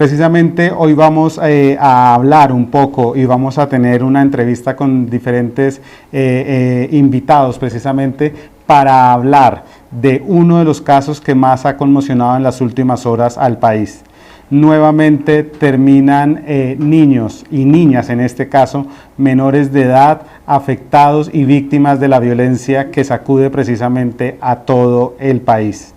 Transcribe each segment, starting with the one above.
Precisamente hoy vamos a hablar un poco y vamos a tener una entrevista con diferentes invitados precisamente para hablar de uno de los casos que más ha conmocionado en las últimas horas al país. Nuevamente terminan niños y niñas, en este caso menores de edad, afectados y víctimas de la violencia que sacude precisamente a todo el país.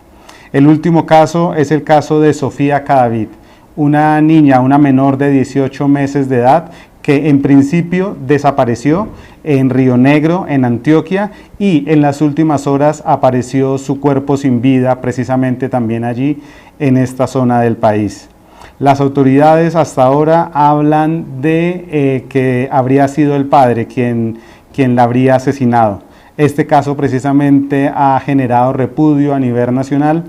El último caso es el caso de Sofía Cadavid, una niña, una menor de 18 meses de edad que en principio desapareció en Río Negro, en Antioquia, y en las últimas horas apareció su cuerpo sin vida precisamente también allí en esta zona del país. Las autoridades hasta ahora hablan de que habría sido el padre quien la habría asesinado. Este caso precisamente ha generado repudio a nivel nacional,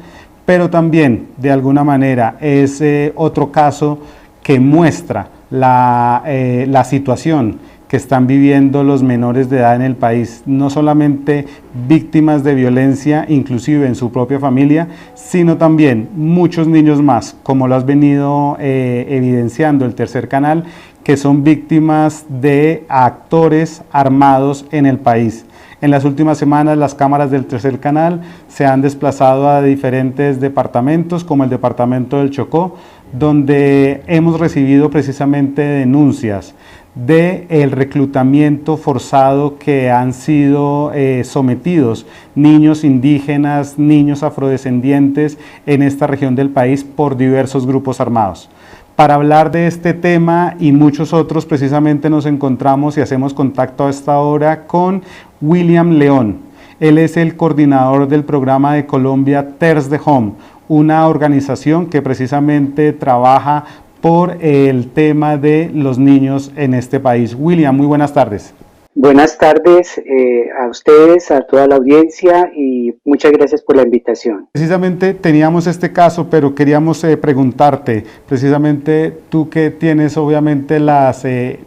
pero también de alguna manera es otro caso que muestra la situación que están viviendo los menores de edad en el país, no solamente víctimas de violencia, inclusive en su propia familia, sino también muchos niños más, como lo has venido evidenciando el Tercer Canal, que son víctimas de actores armados en el país. En las últimas semanas las cámaras del Tercer Canal se han desplazado a diferentes departamentos, como el departamento del Chocó, donde hemos recibido precisamente denuncias del reclutamiento forzado que han sido sometidos niños indígenas, niños afrodescendientes en esta región del país por diversos grupos armados. Para hablar de este tema y muchos otros, precisamente nos encontramos y hacemos contacto a esta hora con William León. Él es el coordinador del programa de Colombia TERS de Home, una organización que precisamente trabaja por el tema de los niños en este país. William, muy buenas tardes. Buenas tardes a ustedes, a toda la audiencia, y muchas gracias por la invitación. Precisamente teníamos este caso, pero queríamos preguntarte, precisamente tú que tienes obviamente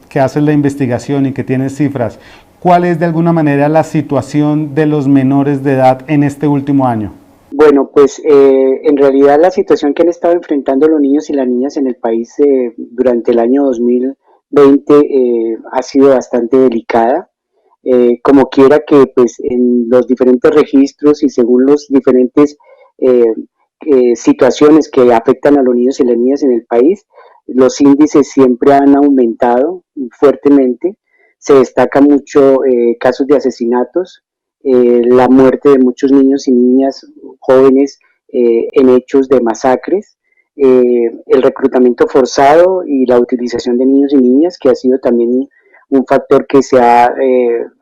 que haces la investigación y que tienes cifras, ¿cuál es de alguna manera la situación de los menores de edad en este último año? Bueno, pues en realidad la situación que han estado enfrentando los niños y las niñas en el país durante el año 2020 ha sido bastante delicada. Como quiera que pues en los diferentes registros y según los diferentes situaciones que afectan a los niños y las niñas en el país, los índices siempre han aumentado fuertemente. Se destacan mucho casos de asesinatos, la muerte de muchos niños y niñas jóvenes en hechos de masacres, el reclutamiento forzado y la utilización de niños y niñas, que ha sido también un factor que se ha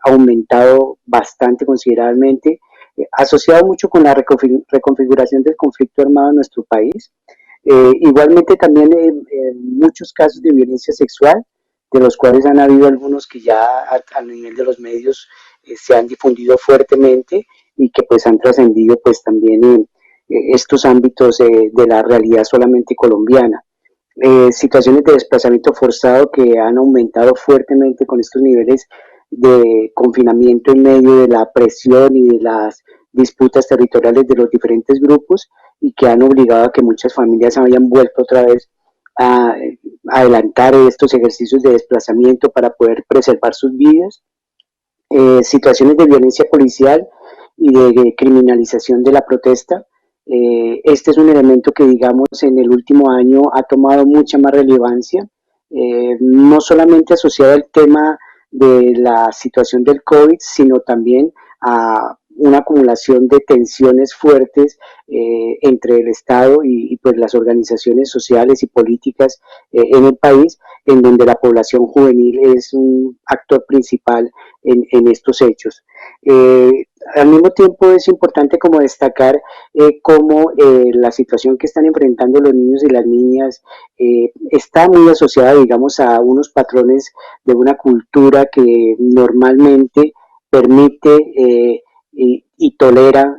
aumentado bastante considerablemente, asociado mucho con la reconfiguración del conflicto armado en nuestro país. Igualmente también muchos casos de violencia sexual, de los cuales han habido algunos que ya a nivel de los medios se han difundido fuertemente y que pues han trascendido pues también estos ámbitos de la realidad solamente colombiana. Situaciones de desplazamiento forzado que han aumentado fuertemente con estos niveles de confinamiento en medio de la presión y de las disputas territoriales de los diferentes grupos, y que han obligado a que muchas familias hayan vuelto otra vez a adelantar estos ejercicios de desplazamiento para poder preservar sus vidas. Situaciones de violencia policial y de criminalización de la protesta. Este es un elemento que, digamos, en el último año ha tomado mucha más relevancia, no solamente asociado al tema de la situación del COVID, sino también a una acumulación de tensiones fuertes entre el Estado y pues las organizaciones sociales y políticas en el país, en donde la población juvenil es un actor principal en estos hechos. Al mismo tiempo es importante como destacar cómo la situación que están enfrentando los niños y las niñas está muy asociada, digamos, a unos patrones de una cultura que normalmente permite y tolera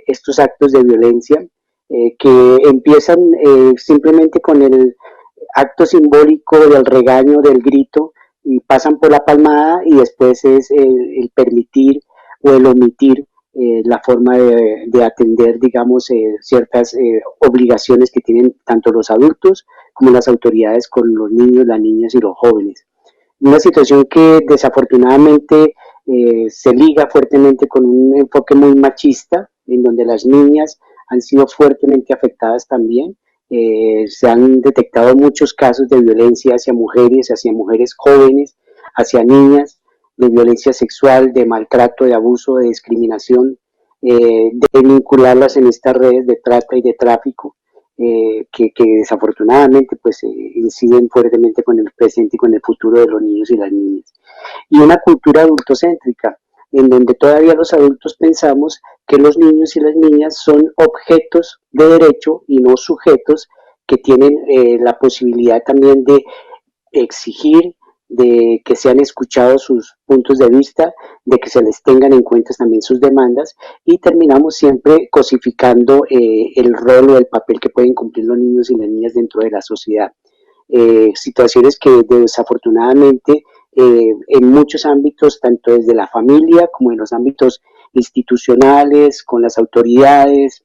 estos actos de violencia que empiezan simplemente con el acto simbólico del regaño, del grito, y pasan por la palmada, y después es el permitir o el omitir la forma de atender, digamos, ciertas obligaciones que tienen tanto los adultos como las autoridades con los niños, las niñas y los jóvenes. Una situación que desafortunadamente se liga fuertemente con un enfoque muy machista, en donde las niñas han sido fuertemente afectadas también. Se han detectado muchos casos de violencia hacia mujeres jóvenes, hacia niñas, de violencia sexual, de maltrato, de abuso, de discriminación, de vincularlas en estas redes de trata y de tráfico, que desafortunadamente pues inciden fuertemente con el presente y con el futuro de los niños y las niñas. Y una cultura adultocéntrica, en donde todavía los adultos pensamos que los niños y las niñas son objetos de derecho y no sujetos que tienen la posibilidad también de exigir, de que sean escuchados sus puntos de vista, de que se les tengan en cuenta también sus demandas, y terminamos siempre cosificando el rol o el papel que pueden cumplir los niños y las niñas dentro de la sociedad. Situaciones que desafortunadamente en muchos ámbitos, tanto desde la familia como en los ámbitos institucionales, con las autoridades,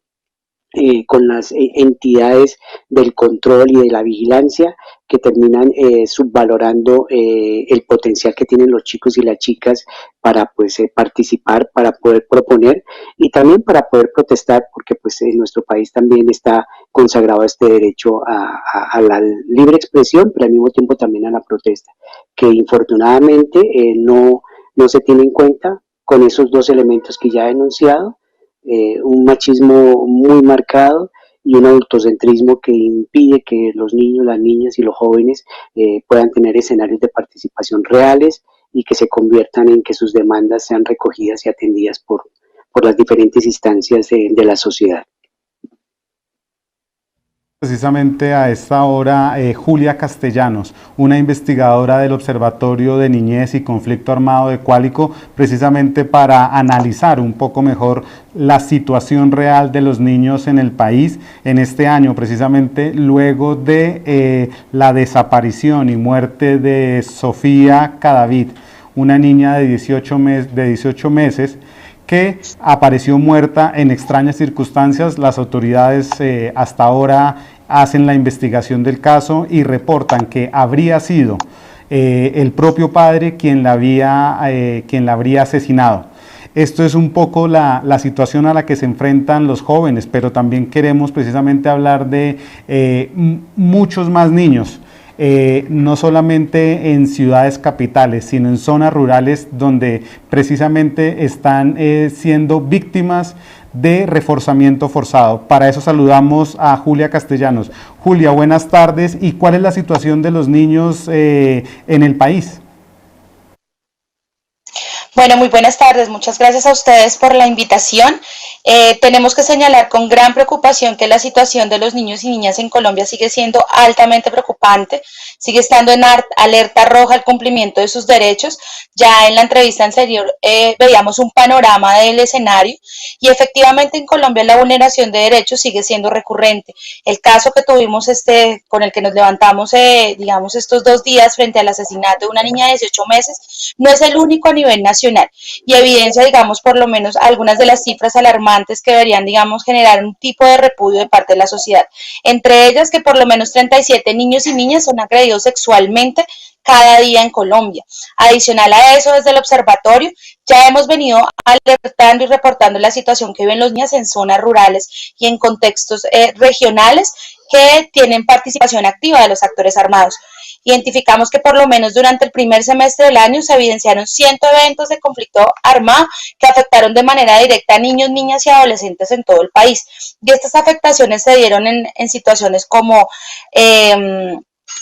con las entidades del control y de la vigilancia, que terminan subvalorando el potencial que tienen los chicos y las chicas para pues participar, para poder proponer y también para poder protestar, porque pues en nuestro país también está consagrado este derecho a la libre expresión, pero al mismo tiempo también a la protesta, que infortunadamente no se tiene en cuenta con esos dos elementos que ya he enunciado, un machismo muy marcado y un adultocentrismo que impide que los niños, las niñas y los jóvenes puedan tener escenarios de participación reales y que se conviertan en que sus demandas sean recogidas y atendidas por las diferentes instancias de la sociedad. Precisamente a esta hora Julia Castellanos, una investigadora del Observatorio de Niñez y Conflicto Armado de Quálico, precisamente para analizar un poco mejor la situación real de los niños en el país en este año, precisamente luego de la desaparición y muerte de Sofía Cadavid, una niña de 18 meses que apareció muerta en extrañas circunstancias. Las autoridades hasta ahora hacen la investigación del caso y reportan que habría sido el propio padre quien la habría asesinado. Esto es un poco la situación a la que se enfrentan los jóvenes, pero también queremos precisamente hablar de muchos más niños. No solamente en ciudades capitales, sino en zonas rurales donde precisamente están siendo víctimas de reforzamiento forzado. Para eso saludamos a Julia Castellanos. Julia, buenas tardes. ¿Y cuál es la situación de los niños en el país? Bueno, muy buenas tardes. Muchas gracias a ustedes por la invitación. Tenemos que señalar con gran preocupación que la situación de los niños y niñas en Colombia sigue siendo altamente preocupante, sigue estando en alerta roja el cumplimiento de sus derechos. Ya en la entrevista anterior veíamos un panorama del escenario y efectivamente en Colombia la vulneración de derechos sigue siendo recurrente. El caso que tuvimos con el que nos levantamos digamos estos 2 días frente al asesinato de una niña de 18 meses no es el único a nivel nacional y evidencia, digamos, por lo menos algunas de las cifras alarmantes que deberían, digamos, generar un tipo de repudio de parte de la sociedad. Entre ellas que por lo menos 37 niños y niñas son agredidos sexualmente cada día en Colombia. Adicional a eso, desde el observatorio ya hemos venido alertando y reportando la situación que viven los niños en zonas rurales y en contextos regionales que tienen participación activa de los actores armados. Identificamos que por lo menos durante el primer semestre del año se evidenciaron 100 eventos de conflicto armado que afectaron de manera directa a niños, niñas y adolescentes en todo el país. Y estas afectaciones se dieron en situaciones como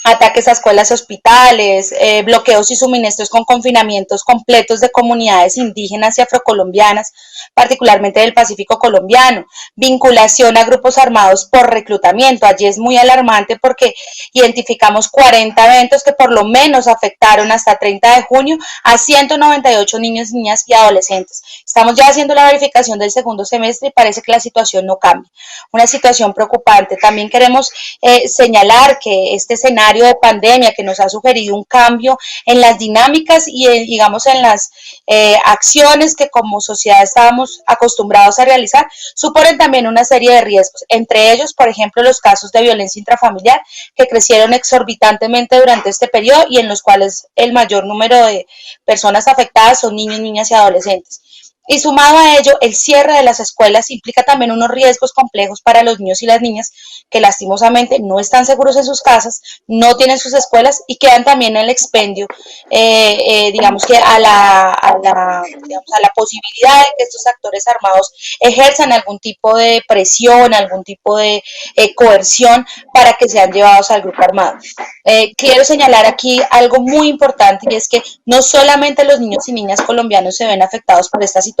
ataques a escuelas y hospitales, bloqueos y suministros con confinamientos completos de comunidades indígenas y afrocolombianas, particularmente del Pacífico colombiano, vinculación a grupos armados por reclutamiento. Allí es muy alarmante porque identificamos 40 eventos que por lo menos afectaron hasta 30 de junio a 198 niños, niñas y adolescentes. Estamos ya haciendo la verificación del segundo semestre y parece que la situación no cambia. Una situación preocupante. También queremos señalar que este escenario escenario de pandemia que nos ha sugerido un cambio en las dinámicas y digamos en las acciones que como sociedad estábamos acostumbrados a realizar, suponen también una serie de riesgos, entre ellos, por ejemplo, los casos de violencia intrafamiliar que crecieron exorbitantemente durante este periodo y en los cuales el mayor número de personas afectadas son niños, niñas y adolescentes. Y sumado a ello, el cierre de las escuelas implica también unos riesgos complejos para los niños y las niñas que lastimosamente no están seguros en sus casas, no tienen sus escuelas y quedan también en el expendio, digamos que digamos, a la posibilidad de que estos actores armados ejerzan algún tipo de presión, algún tipo de coerción para que sean llevados al grupo armado. Quiero señalar aquí algo muy importante y es que no solamente los niños y niñas colombianos se ven afectados por esta situación,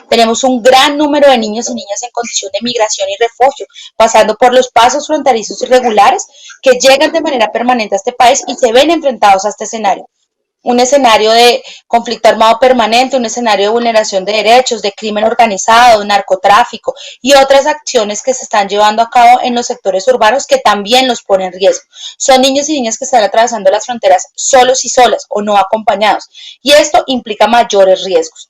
tenemos un gran número de niños y niñas en condición de migración y refugio, pasando por los pasos fronterizos irregulares que llegan de manera permanente a este país y se ven enfrentados a este escenario. Un escenario de conflicto armado permanente, un escenario de vulneración de derechos, de crimen organizado, narcotráfico y otras acciones que se están llevando a cabo en los sectores urbanos que también los ponen en riesgo. Son niños y niñas que están atravesando las fronteras solos y solas o no acompañados y esto implica mayores riesgos.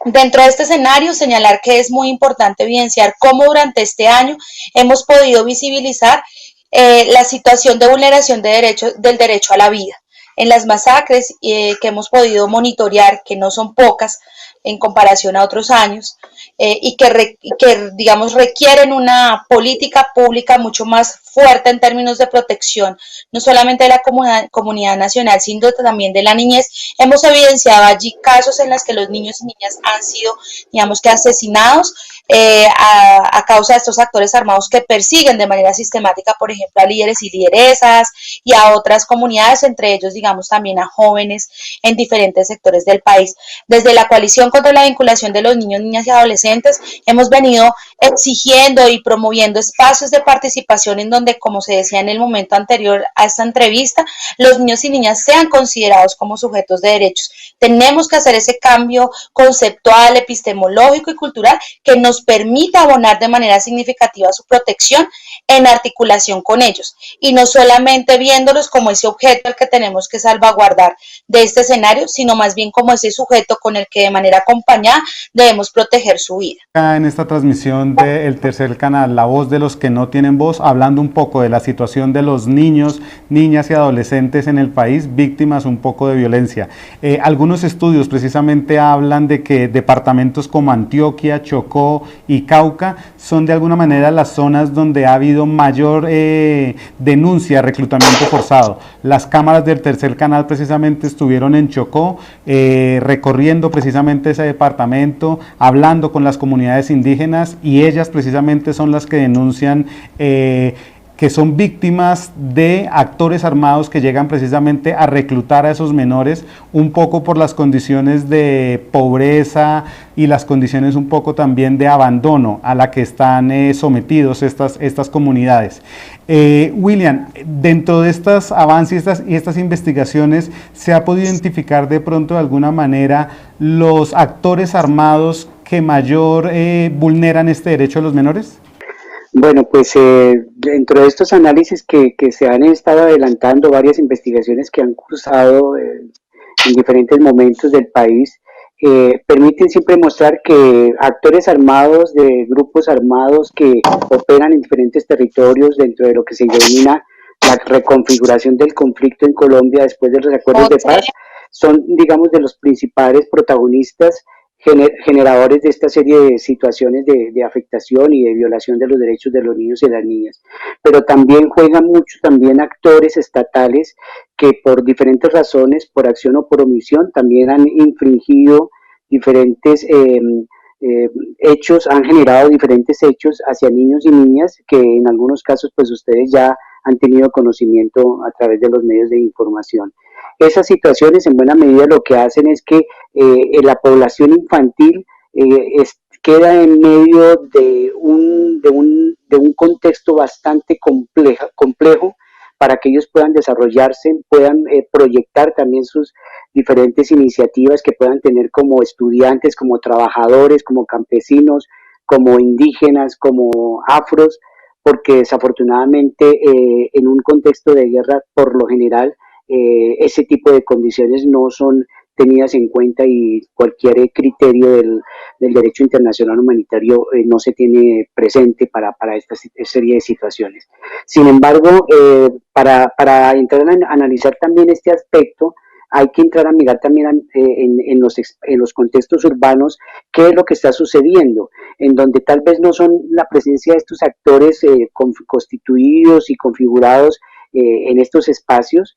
Dentro de este escenario, señalar que es muy importante evidenciar cómo durante este año hemos podido visibilizar la situación de vulneración del derecho a la vida. En las masacres que hemos podido monitorear, que no son pocas en comparación a otros años, y que digamos requieren una política pública mucho más fuerte en términos de protección, no solamente de la comunidad nacional, sino también de la niñez. Hemos evidenciado allí casos en los que los niños y niñas han sido, digamos que asesinados a causa de estos actores armados que persiguen de manera sistemática, por ejemplo, a líderes y lideresas y a otras comunidades, entre ellos, digamos, también a jóvenes en diferentes sectores del país. Desde la coalición contra la vinculación de los niños, niñas y adolescentes, hemos venido exigiendo y promoviendo espacios de participación en donde, como se decía en el momento anterior a esta entrevista, los niños y niñas sean considerados como sujetos de derechos. Tenemos que hacer ese cambio conceptual, epistemológico y cultural que nos permita abonar de manera significativa su protección en articulación con ellos y no solamente viéndolos como ese objeto al que tenemos que salvaguardar de este escenario, sino más bien como ese sujeto con el que de manera acompañada debemos proteger su vida. En esta transmisión del tercer canal, La Voz de los que no tienen voz, hablando un poco de la situación de los niños, niñas y adolescentes en el país, víctimas un poco de violencia. Algunos estudios precisamente hablan de que departamentos como Antioquia, Chocó y Cauca son de alguna manera las zonas donde ha habido mayor denuncia, reclutamiento forzado. Las cámaras del tercer canal precisamente estuvieron en Chocó, recorriendo precisamente ese departamento, hablando con las comunidades indígenas y ellas precisamente son las que denuncian que son víctimas de actores armados que llegan precisamente a reclutar a esos menores un poco por las condiciones de pobreza y las condiciones un poco también de abandono a la que están sometidos estas comunidades. William, dentro de estos avances y estas investigaciones, ¿se ha podido identificar de pronto de alguna manera los actores armados que mayor vulneran este derecho de los menores? Bueno, pues dentro de estos análisis que se han estado adelantando, varias investigaciones que han cursado en diferentes momentos del país, permiten siempre mostrar que actores armados de grupos armados que operan en diferentes territorios dentro de lo que se denomina la reconfiguración del conflicto en Colombia después de los acuerdos de paz, son, digamos, de los principales protagonistas generadores de esta serie de situaciones de afectación y de violación de los derechos de los niños y las niñas. Pero también juegan mucho también actores estatales que por diferentes razones, por acción o por omisión, también han infringido diferentes hechos, han generado diferentes hechos hacia niños y niñas que en algunos casos pues ustedes ya han tenido conocimiento a través de los medios de información. Esas situaciones en buena medida lo que hacen es que la población infantil queda en medio de un contexto bastante complejo para que ellos puedan desarrollarse, puedan proyectar también sus diferentes iniciativas que puedan tener como estudiantes, como trabajadores, como campesinos, como indígenas, como afros, porque desafortunadamente en un contexto de guerra, por lo general, ese tipo de condiciones no son tenidas en cuenta y cualquier criterio del derecho internacional humanitario no se tiene presente para esta serie de situaciones. Sin embargo, para entrar a analizar también este aspecto, hay que entrar a mirar también en los contextos urbanos qué es lo que está sucediendo, en donde tal vez no son la presencia de estos actores constituidos y configurados en estos espacios,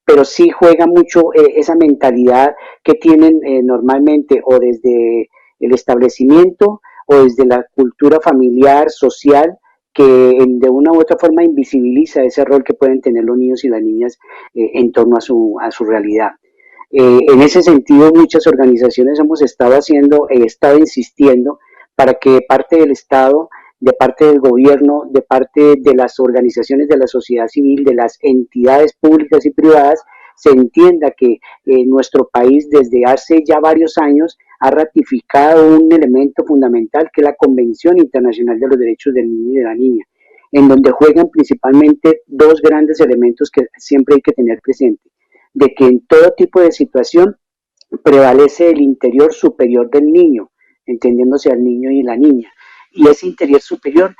pero sí juega mucho esa mentalidad que tienen normalmente o desde el establecimiento o desde la cultura familiar, social, que de una u otra forma invisibiliza ese rol que pueden tener los niños y las niñas en torno a su realidad. En ese sentido, muchas organizaciones hemos estado insistiendo para que parte del Estado, de parte del gobierno, de parte de las organizaciones de la sociedad civil, de las entidades públicas y privadas, se entienda que nuestro país desde hace ya varios años ha ratificado un elemento fundamental que es la Convención Internacional de los Derechos del Niño y de la Niña, en donde juegan principalmente dos grandes elementos que siempre hay que tener presente, de que en todo tipo de situación prevalece el interior superior del niño, entendiéndose al niño y la niña. Y ese interior superior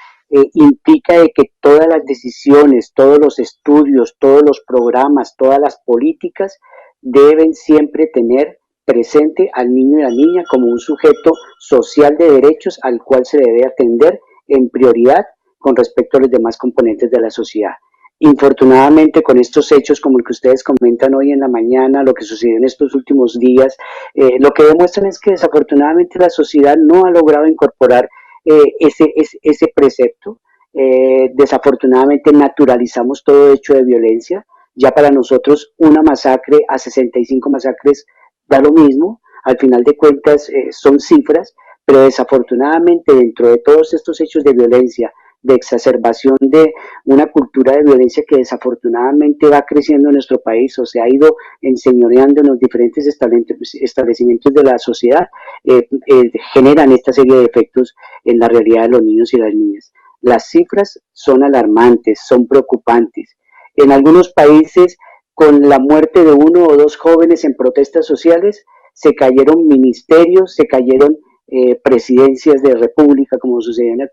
implica de que todas las decisiones, todos los estudios, todos los programas, todas las políticas deben siempre tener presente al niño y a la niña como un sujeto social de derechos al cual se debe atender en prioridad con respecto a los demás componentes de la sociedad. Infortunadamente, con estos hechos como el que ustedes comentan hoy en la mañana, lo que sucedió en estos últimos días, lo que demuestran es que desafortunadamente la sociedad no ha logrado incorporar ese precepto. Desafortunadamente naturalizamos todo hecho de violencia. Ya para nosotros una masacre a 65 masacres da lo mismo. Al final de cuentas son cifras, pero desafortunadamente dentro de todos estos hechos de violencia, de exacerbación de una cultura de violencia que desafortunadamente va creciendo en nuestro país o se ha ido enseñoreando en los diferentes establecimientos de la sociedad, generan esta serie de efectos en la realidad de los niños y las niñas. Las cifras son alarmantes, son preocupantes. En algunos países, con la muerte de uno o dos jóvenes en protestas sociales, se cayeron ministerios, se cayeron presidencias de república, como sucedió en el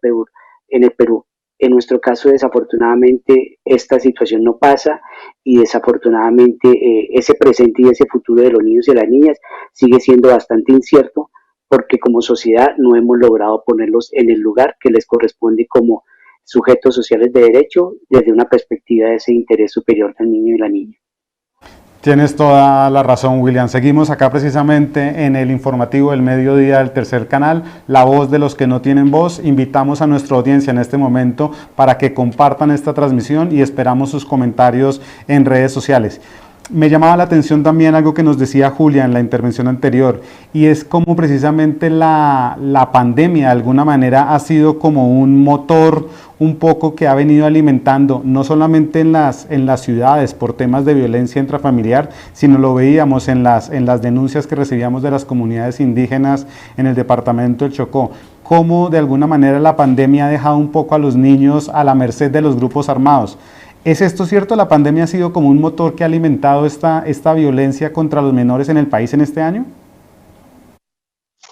Perú. En nuestro caso, desafortunadamente, esta situación no pasa y desafortunadamente ese presente y ese futuro de los niños y las niñas sigue siendo bastante incierto porque como sociedad no hemos logrado ponerlos en el lugar que les corresponde como sujetos sociales de derecho desde una perspectiva de ese interés superior del niño y la niña. Tienes toda la razón, William. Seguimos acá precisamente en el informativo del mediodía del Tercer Canal, la voz de los que no tienen voz. Invitamos a nuestra audiencia en este momento para que compartan esta transmisión y esperamos sus comentarios en redes sociales. Me llamaba la atención también algo que nos decía Julia en la intervención anterior, y es cómo precisamente la pandemia de alguna manera ha sido como un motor un poco que ha venido alimentando, no solamente en las ciudades por temas de violencia intrafamiliar, sino lo veíamos en las denuncias que recibíamos de las comunidades indígenas en el departamento del Chocó, cómo de alguna manera la pandemia ha dejado un poco a los niños a la merced de los grupos armados. ¿Es esto cierto? ¿La pandemia ha sido como un motor que ha alimentado esta violencia contra los menores en el país en este año?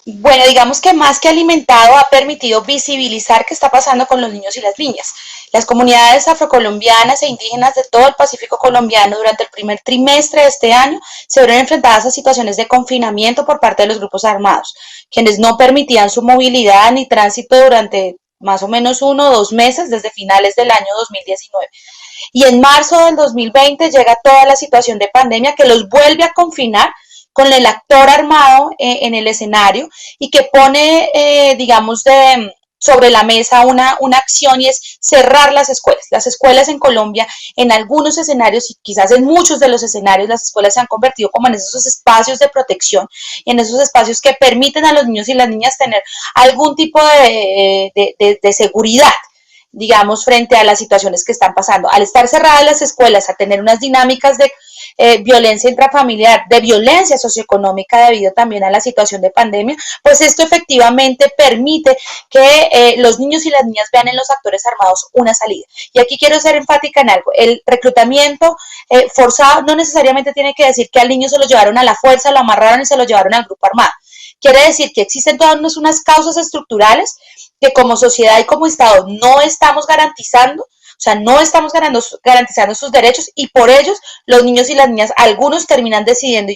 Bueno, digamos que más que alimentado ha permitido visibilizar qué está pasando con los niños y las niñas. Las comunidades afrocolombianas e indígenas de todo el Pacífico colombiano durante el primer trimestre de este año se vieron enfrentadas a situaciones de confinamiento por parte de los grupos armados, quienes no permitían su movilidad ni tránsito durante más o menos 1 o 2 meses desde finales del año 2019. Y en marzo del 2020 llega toda la situación de pandemia que los vuelve a confinar con el actor armado en el escenario y que pone, digamos, sobre la mesa una acción y es cerrar las escuelas. Las escuelas en Colombia, en algunos escenarios y quizás en muchos de los escenarios, las escuelas se han convertido como en esos espacios de protección, en esos espacios que permiten a los niños y las niñas tener algún tipo de seguridad, digamos, frente a las situaciones que están pasando. Al estar cerradas las escuelas, a tener unas dinámicas violencia intrafamiliar, de violencia socioeconómica debido también a la situación de pandemia, pues esto efectivamente permite que los niños y las niñas vean en los actores armados una salida. Y aquí quiero ser enfática en algo, el reclutamiento forzado no necesariamente tiene que decir que al niño se lo llevaron a la fuerza, lo amarraron y se lo llevaron al grupo armado. Quiere decir que existen todas unas causas estructurales que como sociedad y como Estado no estamos garantizando, o sea, no estamos garantizando sus derechos y por ellos los niños y las niñas, algunos terminan decidiendo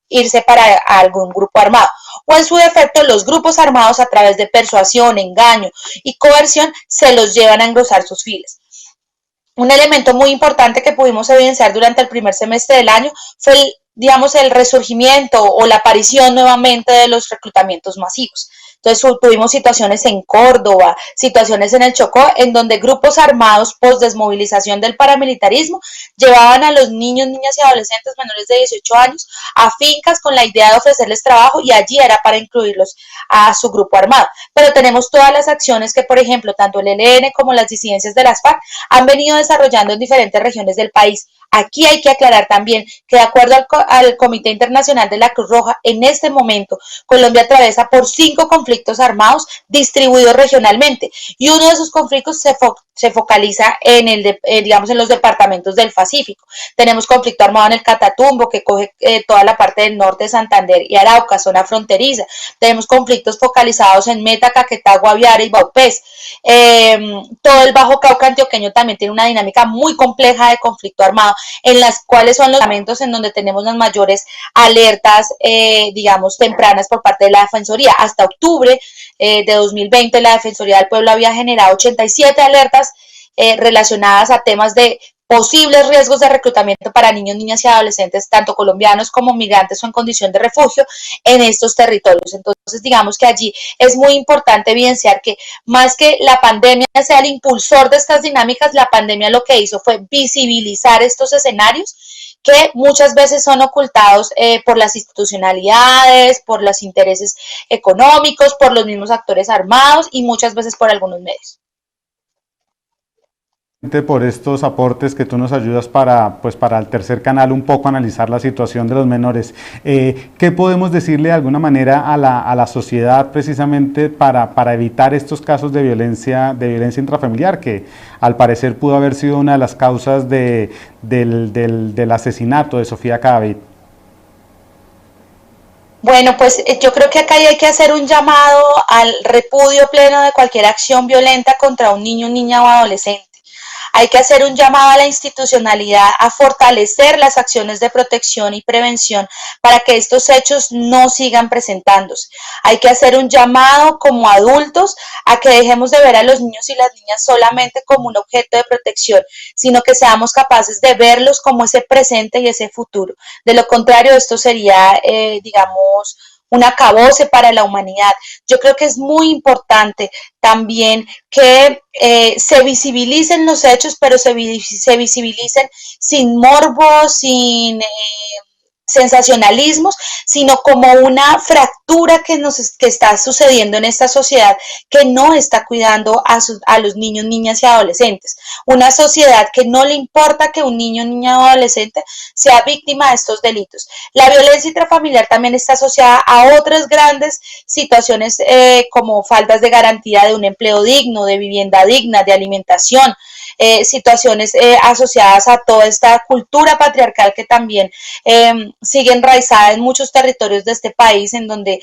irse para algún grupo armado. O en su defecto, los grupos armados a través de persuasión, engaño y coerción se los llevan a engrosar sus filas. Un elemento muy importante que pudimos evidenciar durante el primer semestre del año fue el resurgimiento o la aparición nuevamente de los reclutamientos masivos. Entonces tuvimos situaciones en Córdoba, situaciones en el Chocó, en donde grupos armados post desmovilización del paramilitarismo llevaban a los niños, niñas y adolescentes menores de 18 años a fincas con la idea de ofrecerles trabajo y allí era para incluirlos a su grupo armado. Pero tenemos todas las acciones que, por ejemplo, tanto el ELN como las disidencias de las FARC han venido desarrollando en diferentes regiones del país. Aquí hay que aclarar también que de acuerdo al Comité Internacional de la Cruz Roja, en este momento Colombia atraviesa por 5 conflictos armados distribuidos regionalmente y uno de esos conflictos se focaliza en los departamentos del Pacífico. Tenemos conflicto armado en el Catatumbo que coge toda la parte del norte de Santander y Arauca, zona fronteriza. Tenemos conflictos focalizados en Meta, Caquetá, Guaviare y Vaupés. Todo el Bajo Cauca antioqueño también tiene una dinámica muy compleja de conflicto armado, en las cuales son los departamentos en donde tenemos las mayores alertas, tempranas por parte de la Defensoría. Hasta octubre de 2020, la Defensoría del Pueblo había generado 87 alertas relacionadas a temas de posibles riesgos de reclutamiento para niños, niñas y adolescentes, tanto colombianos como migrantes o en condición de refugio en estos territorios. Entonces, digamos que allí es muy importante evidenciar que más que la pandemia sea el impulsor de estas dinámicas, la pandemia lo que hizo fue visibilizar estos escenarios que muchas veces son ocultados por las institucionalidades, por los intereses económicos, por los mismos actores armados y muchas veces por algunos medios. Por estos aportes que tú nos ayudas para el tercer canal un poco analizar la situación de los menores. ¿Qué podemos decirle de alguna manera a la sociedad precisamente para evitar estos casos de violencia intrafamiliar que al parecer pudo haber sido una de las causas del asesinato de Sofía Cadavid? Bueno, pues yo creo que acá hay que hacer un llamado al repudio pleno de cualquier acción violenta contra un niño, niña o adolescente. Hay que hacer un llamado a la institucionalidad a fortalecer las acciones de protección y prevención para que estos hechos no sigan presentándose. Hay que hacer un llamado como adultos a que dejemos de ver a los niños y las niñas solamente como un objeto de protección, sino que seamos capaces de verlos como ese presente y ese futuro. De lo contrario, esto sería, un acabose para la humanidad. Yo creo que es muy importante también que se visibilicen los hechos, pero se visibilicen sin morbo, sin sensacionalismos, sino como una fractura que está sucediendo en esta sociedad que no está cuidando a los niños, niñas y adolescentes. Una sociedad que no le importa que un niño, niña o adolescente sea víctima de estos delitos. La violencia intrafamiliar también está asociada a otras grandes situaciones como faltas de garantía de un empleo digno, de vivienda digna, de alimentación, situaciones asociadas a toda esta cultura patriarcal que también sigue enraizada en muchos territorios de este país, en donde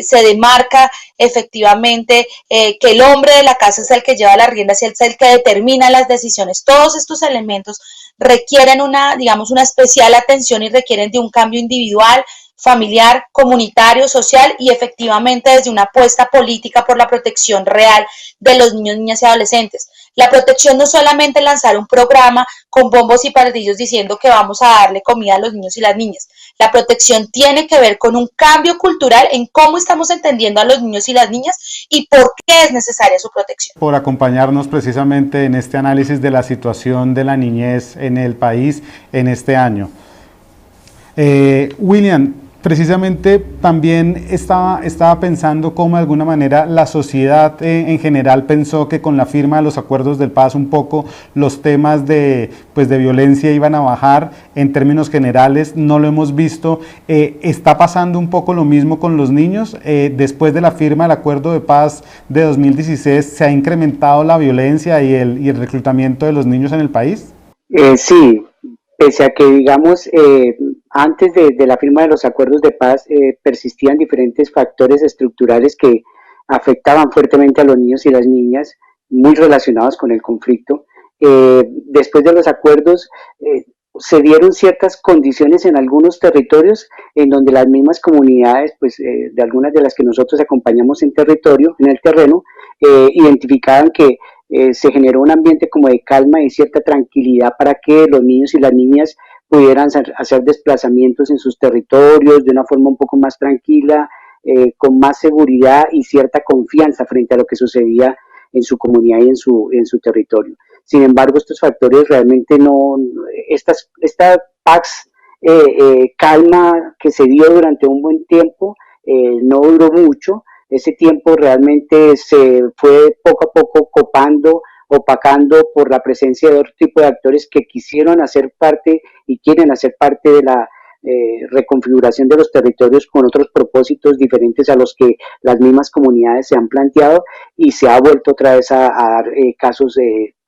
se demarca efectivamente que el hombre de la casa es el que lleva las riendas y es el que determina las decisiones. Todos estos elementos requieren una especial atención y requieren de un cambio individual, familiar, comunitario, social y efectivamente desde una apuesta política por la protección real de los niños, niñas y adolescentes. La protección no es solamente lanzar un programa con bombos y platillos diciendo que vamos a darle comida a los niños y las niñas. La protección tiene que ver con un cambio cultural en cómo estamos entendiendo a los niños y las niñas y por qué es necesaria su protección. Por acompañarnos precisamente en este análisis de la situación de la niñez en el país en este año. William, Precisamente también estaba pensando cómo de alguna manera la sociedad en general pensó que con la firma de los acuerdos de paz un poco los temas pues de violencia iban a bajar en términos generales. No lo hemos visto. ¿Está pasando un poco lo mismo con los niños? Después de la firma del acuerdo de paz de 2016, ¿se ha incrementado la violencia y el reclutamiento de los niños en el país? Sí, pese a que, digamos, antes de la firma de los acuerdos de paz persistían diferentes factores estructurales que afectaban fuertemente a los niños y las niñas, muy relacionados con el conflicto. Después de los acuerdos se dieron ciertas condiciones en algunos territorios en donde las mismas comunidades, pues de algunas de las que nosotros acompañamos en territorio, en el terreno, identificaban que se generó un ambiente como de calma y cierta tranquilidad para que los niños y las niñas pudieran hacer desplazamientos en sus territorios de una forma un poco más tranquila, con más seguridad y cierta confianza frente a lo que sucedía en su comunidad y en su territorio. Sin embargo, estos factores realmente no, esta Pax calma que se dio durante un buen tiempo, no duró mucho. Ese tiempo realmente se fue poco a poco copando, opacando por la presencia de otro tipo de actores que quisieron hacer parte y quieren hacer parte de la reconfiguración de los territorios con otros propósitos diferentes a los que las mismas comunidades se han planteado, y se ha vuelto otra vez a dar casos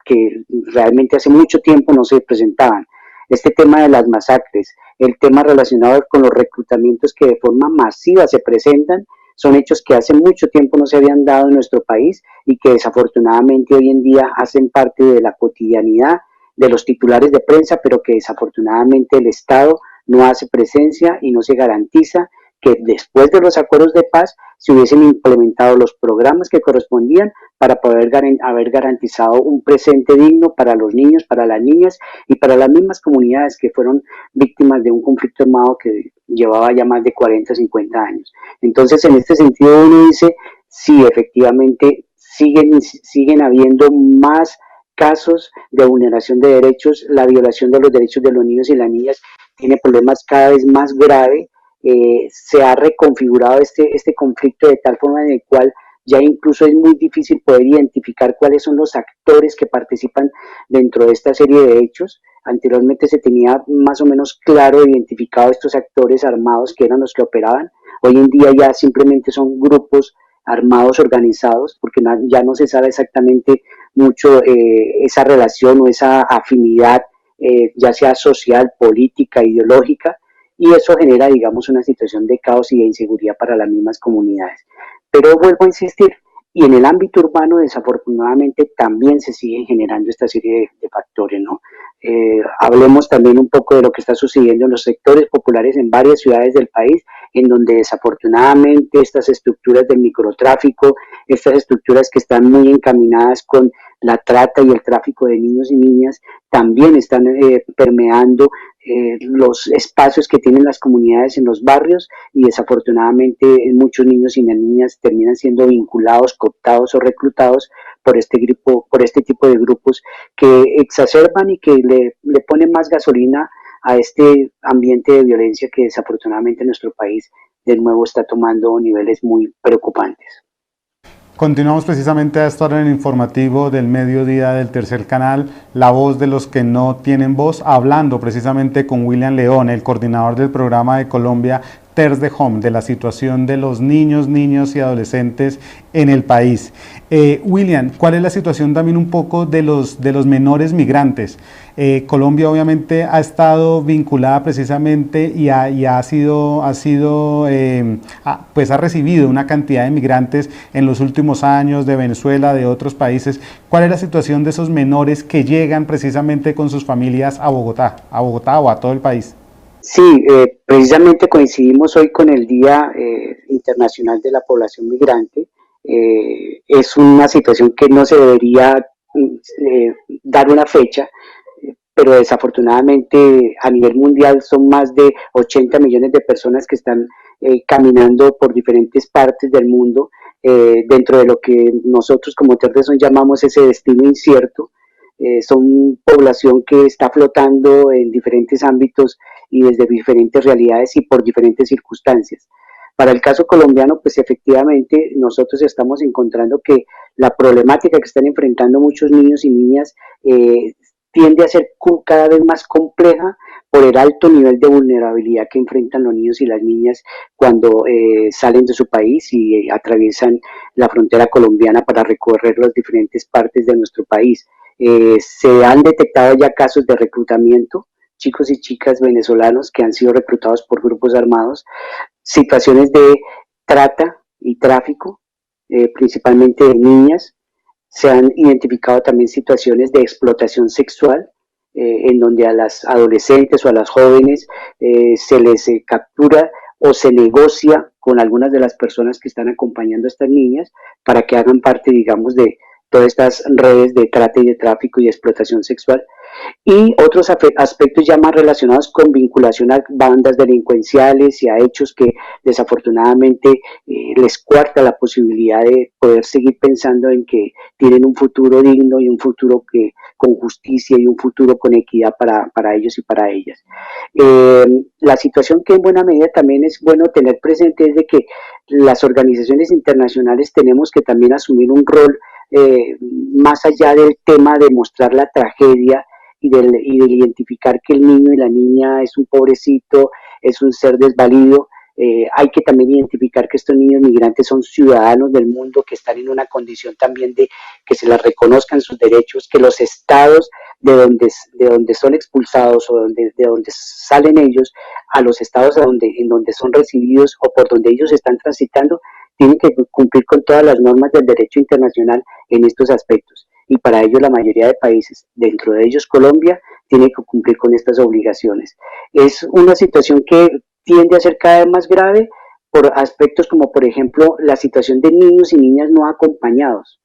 que realmente hace mucho tiempo no se presentaban. Este tema de las masacres, el tema relacionado con los reclutamientos que de forma masiva se presentan, son hechos que hace mucho tiempo no se habían dado en nuestro país y que desafortunadamente hoy en día hacen parte de la cotidianidad de los titulares de prensa, pero que desafortunadamente el Estado no hace presencia y no se garantiza que después de los acuerdos de paz se hubiesen implementado los programas que correspondían para poder haber garantizado un presente digno para los niños, para las niñas y para las mismas comunidades que fueron víctimas de un conflicto armado que llevaba ya más de 40, 50 años. Entonces, en este sentido, uno dice, sí, efectivamente, siguen habiendo más casos de vulneración de derechos, la violación de los derechos de los niños y las niñas tiene problemas cada vez más graves. Se ha reconfigurado este conflicto de tal forma en el cual ya incluso es muy difícil poder identificar cuáles son los actores que participan dentro de esta serie de hechos. Anteriormente se tenía más o menos claro identificado estos actores armados que eran los que operaban. Hoy en día ya simplemente son grupos armados organizados, porque ya no se sabe exactamente mucho esa relación o esa afinidad, ya sea social, política, ideológica, y eso genera, digamos, una situación de caos y de inseguridad para las mismas comunidades. Pero vuelvo a insistir, y en el ámbito urbano desafortunadamente también se siguen generando esta serie de factores, ¿no? Hablemos también un poco de lo que está sucediendo en los sectores populares en varias ciudades del país, en donde desafortunadamente estas estructuras del microtráfico, estas estructuras que están muy encaminadas con la trata y el tráfico de niños y niñas, también están permeando los espacios que tienen las comunidades en los barrios, y desafortunadamente muchos niños y niñas terminan siendo vinculados, cooptados o reclutados por este tipo de grupos que exacerban y que le ponen más gasolina a este ambiente de violencia que desafortunadamente en nuestro país de nuevo está tomando niveles muy preocupantes. Continuamos precisamente a esta hora en el informativo del mediodía del Tercer Canal, La Voz de los que no tienen voz, hablando precisamente con William León, el coordinador del programa de Colombia Terce de Home, de la situación de los niños, niñas y adolescentes en el país. William, ¿cuál es la situación también un poco de los menores migrantes? Colombia obviamente ha estado vinculada precisamente y ha recibido una cantidad de migrantes en los últimos años de Venezuela, de otros países. ¿Cuál es la situación de esos menores que llegan precisamente con sus familias a Bogotá o a todo el país? Sí, precisamente coincidimos hoy con el Día Internacional de la Población Migrante. Es una situación que no se debería dar una fecha, pero desafortunadamente a nivel mundial son más de 80 millones de personas que están caminando por diferentes partes del mundo, dentro de lo que nosotros como Terce llamamos ese destino incierto. son población que está flotando en diferentes ámbitos y desde diferentes realidades y por diferentes circunstancias. Para el caso colombiano, pues efectivamente nosotros estamos encontrando que la problemática que están enfrentando muchos niños y niñas tiende a ser cada vez más compleja por el alto nivel de vulnerabilidad que enfrentan los niños y las niñas cuando salen de su país y atraviesan la frontera colombiana para recorrer las diferentes partes de nuestro país. Se han detectado ya casos de reclutamiento, chicos y chicas venezolanos que han sido reclutados por grupos armados, situaciones de trata y tráfico, principalmente de niñas. Se han identificado también situaciones de explotación sexual, en donde a las adolescentes o a las jóvenes se les captura o se negocia con algunas de las personas que están acompañando a estas niñas para que hagan parte, digamos, de todas estas redes de trata y de tráfico y de explotación sexual. Y otros aspectos ya más relacionados con vinculación a bandas delincuenciales y a hechos que desafortunadamente les cuarta la posibilidad de poder seguir pensando en que tienen un futuro digno y un futuro que con justicia y un futuro con equidad para ellos y para ellas. La situación que en buena medida también es bueno tener presente es de que las organizaciones internacionales tenemos que también asumir un rol más allá del tema de mostrar la tragedia y de identificar que el niño y la niña es un pobrecito, es un ser desvalido. Hay que también identificar que estos niños migrantes son ciudadanos del mundo, que están en una condición también de que se les reconozcan sus derechos, que los estados de donde son expulsados o de donde salen ellos a los estados en donde son recibidos o por donde ellos están transitando, tienen que cumplir con todas las normas del derecho internacional en estos aspectos. Y para ello la mayoría de países, dentro de ellos Colombia, tiene que cumplir con estas obligaciones. Es una situación que tiende a ser cada vez más grave por aspectos como, por ejemplo, la situación de niños y niñas no acompañados.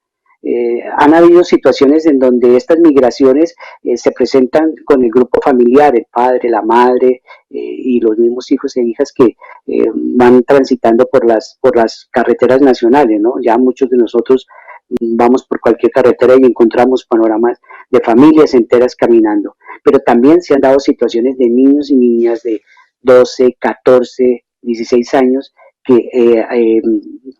Han habido situaciones en donde estas migraciones se presentan con el grupo familiar, el padre, la madre y los mismos hijos e hijas que van transitando por las carreteras nacionales, ¿no? Ya muchos de nosotros vamos por cualquier carretera y encontramos panoramas de familias enteras caminando, pero también se han dado situaciones de niños y niñas de 12, 14, 16 años que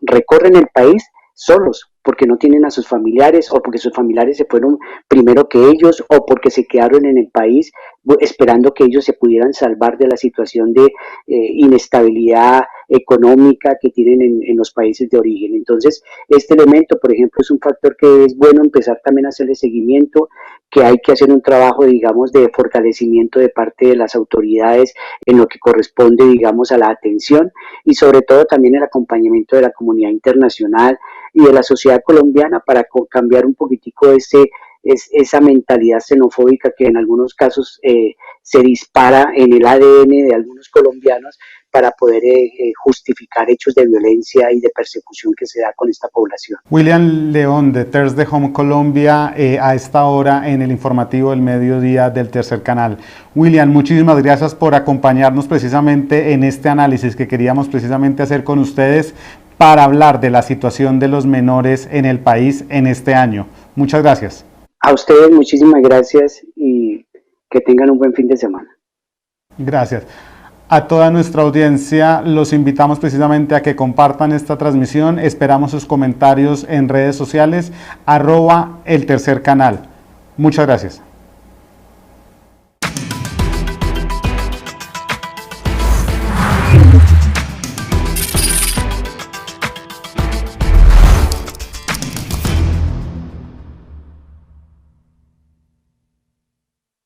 recorren el país solos, porque no tienen a sus familiares o porque sus familiares se fueron primero que ellos o porque se quedaron en el país esperando que ellos se pudieran salvar de la situación de inestabilidad económica que tienen en los países de origen. Entonces, este elemento, por ejemplo, es un factor que es bueno empezar también a hacerle seguimiento, que hay que hacer un trabajo, digamos, de fortalecimiento de parte de las autoridades en lo que corresponde, digamos, a la atención y sobre todo también el acompañamiento de la comunidad internacional y de la sociedad colombiana para cambiar un poquitico esa mentalidad xenofóbica que en algunos casos se dispara en el ADN de algunos colombianos para poder justificar hechos de violencia y de persecución que se da con esta población. William León de Thursday Home Colombia a esta hora en el informativo del mediodía del Tercer Canal. William, muchísimas gracias por acompañarnos precisamente en este análisis que queríamos precisamente hacer con ustedes para hablar de la situación de los menores en el país en este año. Muchas gracias. A ustedes muchísimas gracias y que tengan un buen fin de semana. Gracias. A toda nuestra audiencia los invitamos precisamente a que compartan esta transmisión. Esperamos sus comentarios en redes sociales, @El Tercer Canal. Muchas gracias.